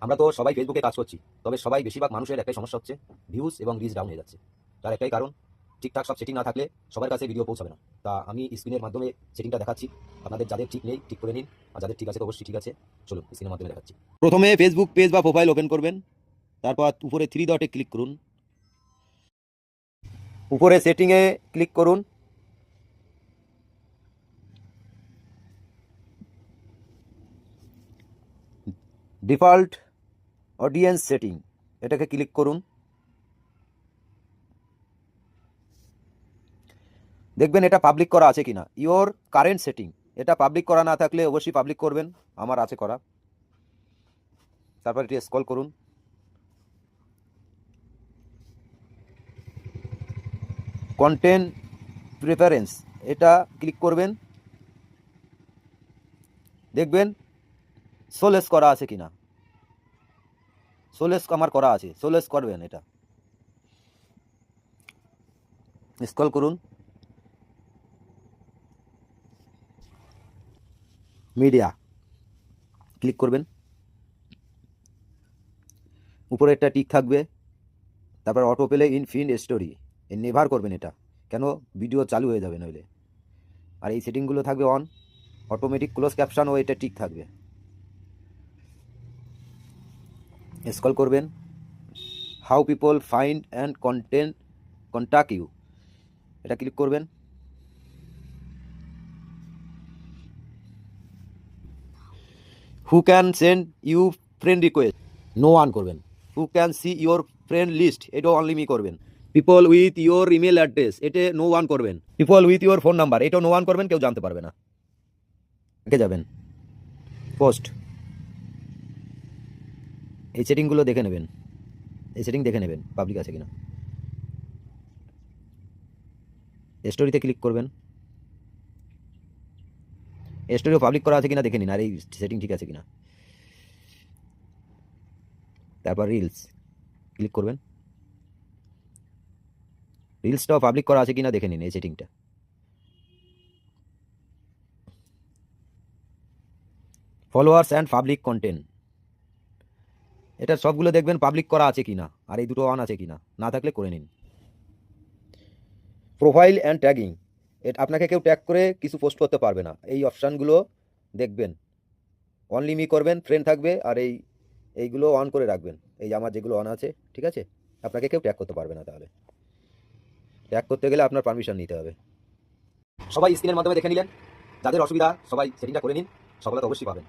আমরা তো সবাই ফেসবুকে কাজ করছি, তবে সবাই বেশিরভাগ মানুষের একটাই সমস্যা হচ্ছে, ভিউজ এবং রিচ ডাউন হয়ে যাচ্ছে। তার একটাই কারণ, ঠিকঠাক সব সেটিং না থাকলে সবার কাছে ভিডিও পৌঁছাবে না। তা আমি স্ক্রিনের মাধ্যমে সেটিংটা দেখাচ্ছি, আপনাদের যাদের ঠিক নেই ঠিক করে নিন, আর যাদের ঠিক আছে তো অবশ্যই ঠিক আছে। চলুন স্ক্রিনের মাধ্যমে দেখাচ্ছি। প্রথমে ফেসবুক পেজ বা প্রোফাইল ওপেন করবেন, তারপর উপরে থ্রি ডটে ক্লিক করুন, উপরে সেটিংয়ে ক্লিক করুন, ডিফল্ট অডিয়েন্স সেটিং এটাকে ক্লিক করুন। দেখবেন এটা পাবলিক করা আছে কিনা, ইওর কারেন্ট সেটিং। এটা পাবলিক করা না থাকলে অবশ্যই পাবলিক করবেন, আমার আছে করা। তারপর এটি স্ক্রল করুন, কন্টেন্ট প্রেফারেন্স এটা ক্লিক করবেন, দেখবেন সোলেস করা আছে কিনা। সোলেস আমার করা আছে, সোলেস করবেন। এটা স্ক্রল করুন, মিডিয়া ক্লিক করবেন, উপরে একটা টিক থাকবে, তারপর অটো প্লে ইন ফিন স্টোরি নেভার করবেন এটা, কেন ভিডিও চালু হয়ে যাবে নইলে। আর এই সেটিংগুলো থাকবে অন, অটোমেটিক ক্লোজ ক্যাপশনও এটা ঠিক থাকবে। স্ক্রল করবেন, how people find and contact you এটা ক্লিক করবেন, who can send you friend request no one করবেন, who can see your friend list এটাও অনলি মি করবেন, people with your email address এটা নো ওয়ান করবেন, people with your phone number এটাও no one করবেন, কেউ জানতে পারবে না। দেখে যাবেন পোস্ট, এই সেটিংগুলো দেখে নেবেন, এই সেটিং দেখে নেবেন পাবলিক আছে কিনা। স্টোরিতে ক্লিক করবেন, স্টোরিও পাবলিক করা আছে কিনা দেখে নিন, আর এই সেটিং ঠিক আছে কিনা। তারপর রিলস ক্লিক করবেন, রিলসটাও পাবলিক করা আছে কিনা দেখে নিন এই সেটিংটা। ফলোয়ার্স অ্যান্ড পাবলিক কন্টেন্ট এটা সবগুলো দেখবেন পাবলিক করা আছে কিনা, আর এই দুটো অন আছে কিনা, না থাকলে করে নিন। প্রোফাইল অ্যান্ড ট্যাগিং এটা আপনাকে কেউ ট্যাগ করে কিছু পোস্ট করতে পারবে না, এই অপশানগুলো দেখবেন, অনলি মি করবেন, ফ্রেন্ড থাকবে, আর এইগুলো অন করে রাখবেন, এই আমার যেগুলো অন আছে ঠিক আছে, আপনাকে কেউ ট্যাগ করতে পারবে না। তাহলে ট্যাগ করতে গেলে আপনার পারমিশন নিতে হবে। সবাই স্ক্রিনের মাধ্যমে দেখে নিলেন, যাদের অসুবিধা সবাই সেটিংটা করে নিন, সফলতা অবশ্যই পাবেন।